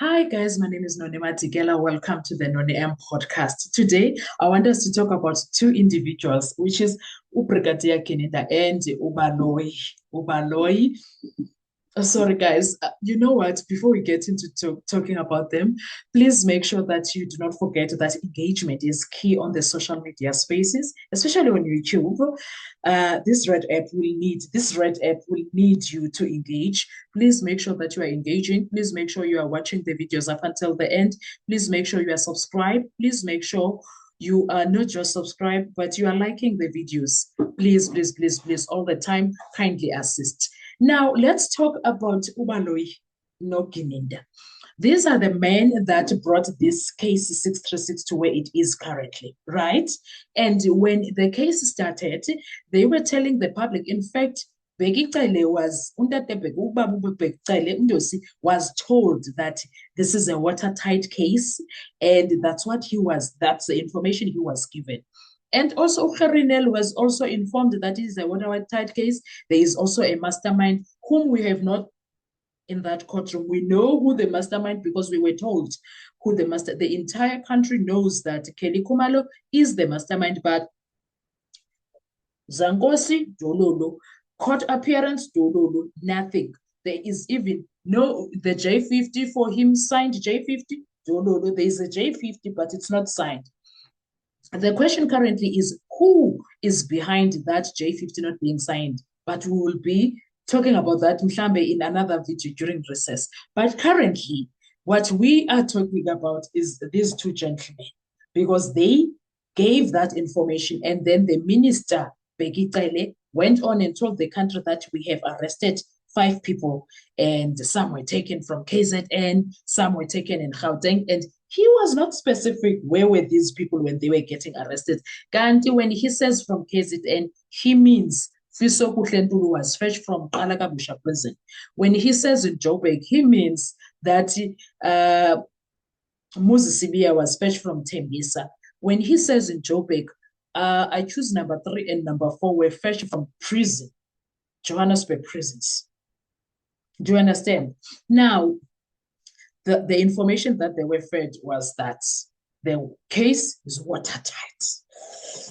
Hi guys, my name is Noni Matigela. Welcome to the Noni M podcast. Today, I want us to talk about two individuals, which is Ubrigadier Kininda and Ubaloyi. Ubaloyi. Sorry, guys. You know what? Before we get into talking about them, please make sure that you do not forget that engagement is key on the social media spaces, especially on YouTube. This red app will need you to engage. Please make sure that you are engaging. Please make sure you are watching the videos up until the end. Please make sure you are subscribed. Please make sure you are not just subscribed, but you are liking the videos. Please, please, please, please, all the time, kindly assist. Now, let's talk about Ubaloyi Nogininda. These are the men that brought this case 636 to where it is currently, right? And when the case started, they were telling the public, in fact, was told that this is a watertight case, and that's the information he was given. And also, Kherinel was also informed that it is a watertight case. There is also a mastermind whom we have not in that courtroom. We know who the mastermind because we were told who the entire country knows that Kelly Khumalo is the mastermind, but Zangosi, Dololo, court appearance, Dololo, nothing. There is even the J50 for him signed J50, Dololo. There is a J50, but it's not signed. The question currently is who is behind that J50 not being signed? But we will be talking about that in another video during recess. But currently, what we are talking about is these two gentlemen, because they gave that information, and then the minister, Bheki Cele, went on and told the country that we have arrested 5 people, and some were taken from KZN, some were taken in Gauteng, and he was not specific where were these people when they were getting arrested. Kanti when he says from KZN, he means Fiso Kuhlentulu was fetched from Qalakabusha prison. When he says in Joburg, he means that Moses Sibia was fetched from Tembisa. When he says in Joburg, I choose number 3 and number 4 were fetched from prison, Johannesburg prisons. Do you understand? Now, the information that they were fed was that the case is watertight.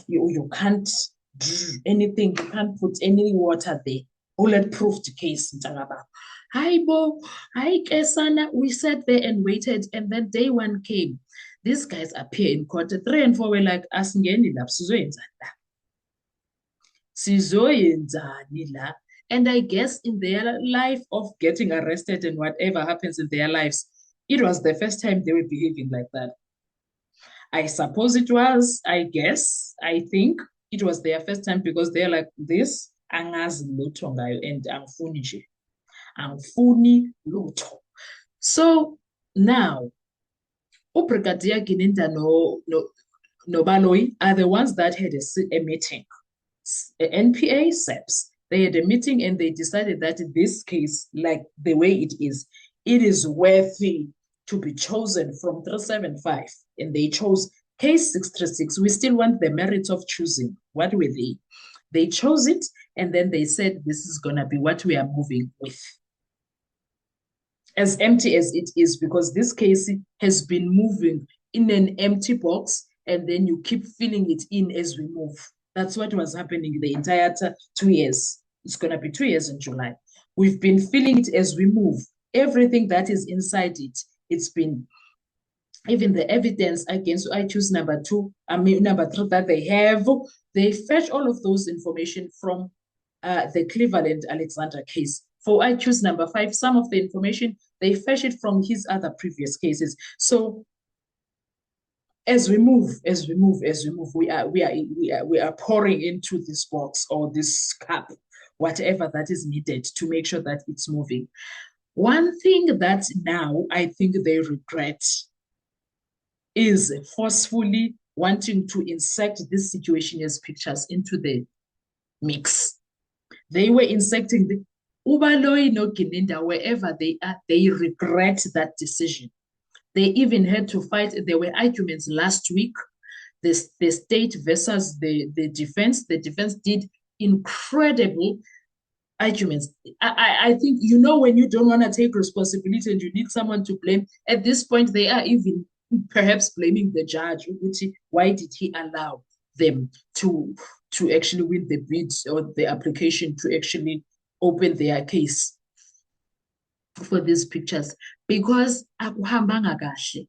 You can't do anything, you can't put any water there. Bulletproof case. Hi, Bo. Hi, Kesana. We sat there and waited, and then day 1 came. These guys appear in court. 3 and 4 were like, asingeni la, sizoyenzani la. And I guess in their life of getting arrested and whatever happens in their lives, it was the first time they were behaving like that. I suppose it was, I think it was their first time because they're like this, angazi lutho ngayo and angifuni lutho. So now, Ubrigadier Kininda no Baloyi are the ones that had a meeting. NPA, SEPS, they had a meeting and they decided that this case, like the way it is worthy to be chosen from 375, and they chose case 636. We still want the merits of choosing. What were they? They chose it, and then they said, this is going to be what we are moving with. As empty as it is, because this case has been moving in an empty box, and then you keep filling it in as we move. That's what was happening the entire 2 years. It's going to be 2 years in July. We've been filling it as we move. Everything that is inside it, it's been, even the evidence against I choose number 3 that they have, they fetch all of those information from the Cleveland Alexander case. For I choose number 5, some of the information, they fetch it from his other previous cases. So as we move, we are pouring into this box or this cup, whatever that is needed to make sure that it's moving. One thing that now I think they regret is forcefully wanting to insert this situation as pictures into the mix. They were inserting the Ubaloyi no Kininda wherever they are, they regret that decision. They even had to fight. There were arguments last week, the state versus the defense. The defense did incredible. arguments. I think, you know, when you don't want to take responsibility and you need someone to blame, at this point, they are even perhaps blaming the judge. Why did he allow them to actually win the bid or the application to actually open their case for these pictures? Because akuhambanga kahle.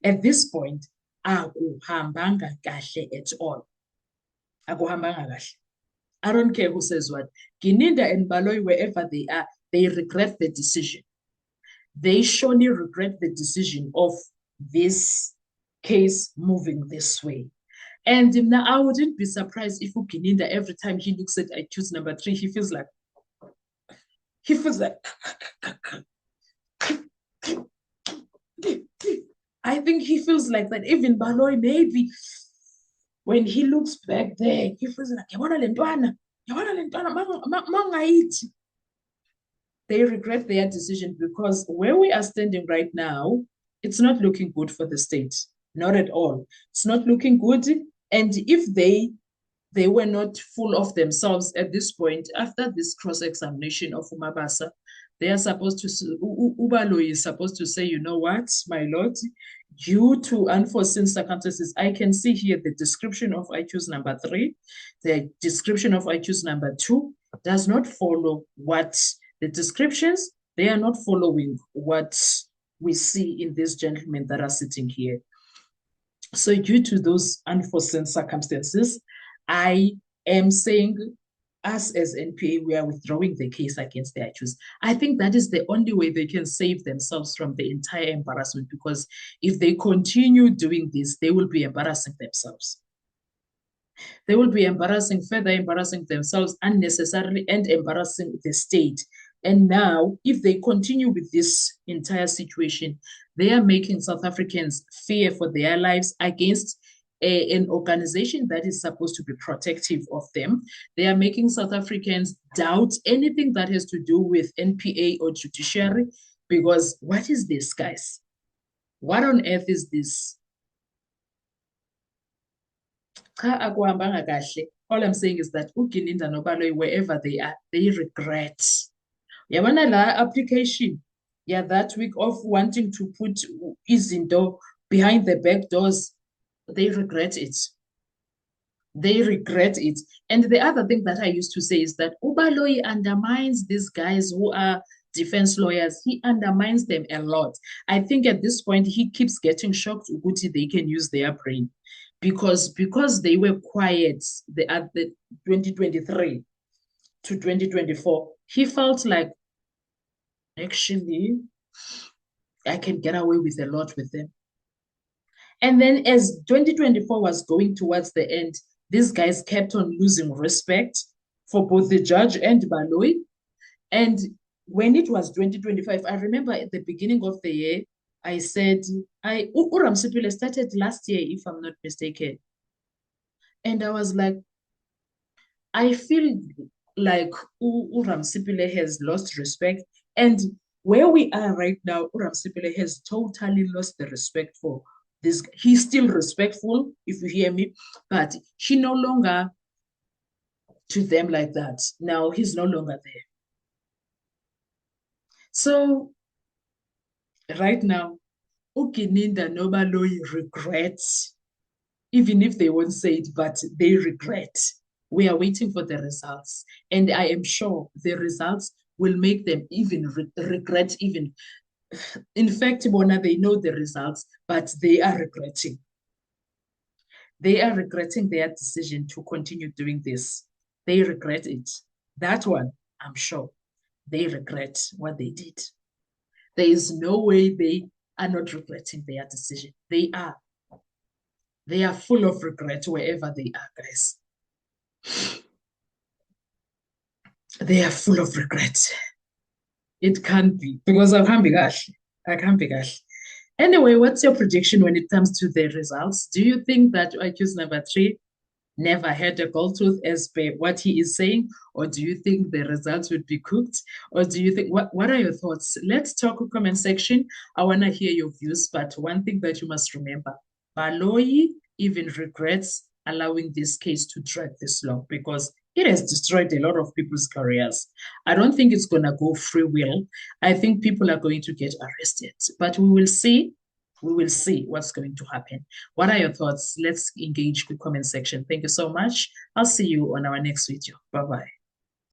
At this point, akuhambanga kahle at all. Akuhambanga kahle. I don't care who says what. Gininda and Baloyi, wherever they are, they regret the decision. They surely regret the decision of this case moving this way. And now I wouldn't be surprised if Gininda, every time he looks at accused number 3, he feels like I think he feels like that. Even Baloyi, maybe when he looks back there, he feels like, they regret their decision, because where we are standing right now, it's not looking good for the state. Not at all. It's not looking good. And if they were not full of themselves at this point, after this cross-examination of Umabasa, they are supposed to, Ubaloyi is supposed to say, you know what, my lord, due to unforeseen circumstances, I can see here the description of accused number 3, the description of accused number 2 does not follow what the descriptions, they are not following what we see in these gentlemen that are sitting here. So due to those unforeseen circumstances, I am saying us as NPA, we are withdrawing the case against the accused. I think that is the only way they can save themselves from the entire embarrassment, because if they continue doing this, they will be embarrassing themselves. They will be further embarrassing themselves unnecessarily and embarrassing the state. And now, if they continue with this entire situation, they are making South Africans fear for their lives against an organization that is supposed to be protective of them. They are making South Africans doubt anything that has to do with NPA or judiciary, because what is this, guys? What on earth is this? All I'm saying is that uGininda noBaloyi, wherever they are, they regret. Yabona la application, yeah, that week of wanting to put izinto behind the back doors, they regret it. They regret it. And the other thing that I used to say is that Ubaloyi undermines these guys who are defense lawyers. He undermines them a lot. I think at this point, he keeps getting shocked Uguti they can use their brain. Because they were quiet at the 2023 to 2024, he felt like, actually, I can get away with a lot with them. And then as 2024 was going towards the end, these guys kept on losing respect for both the judge and Baloyi. And when it was 2025, I remember at the beginning of the year, I said, Ramsipile started last year, if I'm not mistaken. And I was like, I feel like Ramsipile has lost respect. And where we are right now, Ramsipile has totally lost the respect for this. He's still respectful, if you hear me, but he no longer to them like that. Now he's no longer there. So right now, uGininda noBaloyi regrets, even if they won't say it, but they regret. We are waiting for the results. And I am sure the results will make them even regret even. In fact, Bona, they know the results, but they are regretting. They are regretting their decision to continue doing this. They regret it. That one, I'm sure, they regret what they did. There is no way they are not regretting their decision. They are. They are full of regret wherever they are, guys. They are full of regret. It can't be, because I can't be gosh. I can't be gosh. Anyway, what's your prediction when it comes to the results? Do you think that accused number 3 never had a gold tooth as per what he is saying? Or do you think the results would be cooked? Or do you think, what are your thoughts? Let's talk comment section. I want to hear your views, but one thing that you must remember, Baloyi even regrets allowing this case to drag this long, because It has destroyed a lot of people's careers. I don't think it's going to go free will. I think people are going to get arrested, but we will see. We will see what's going to happen. What are your thoughts? Let's engage with comment section. Thank you so much. I'll see you on our next video. Bye bye.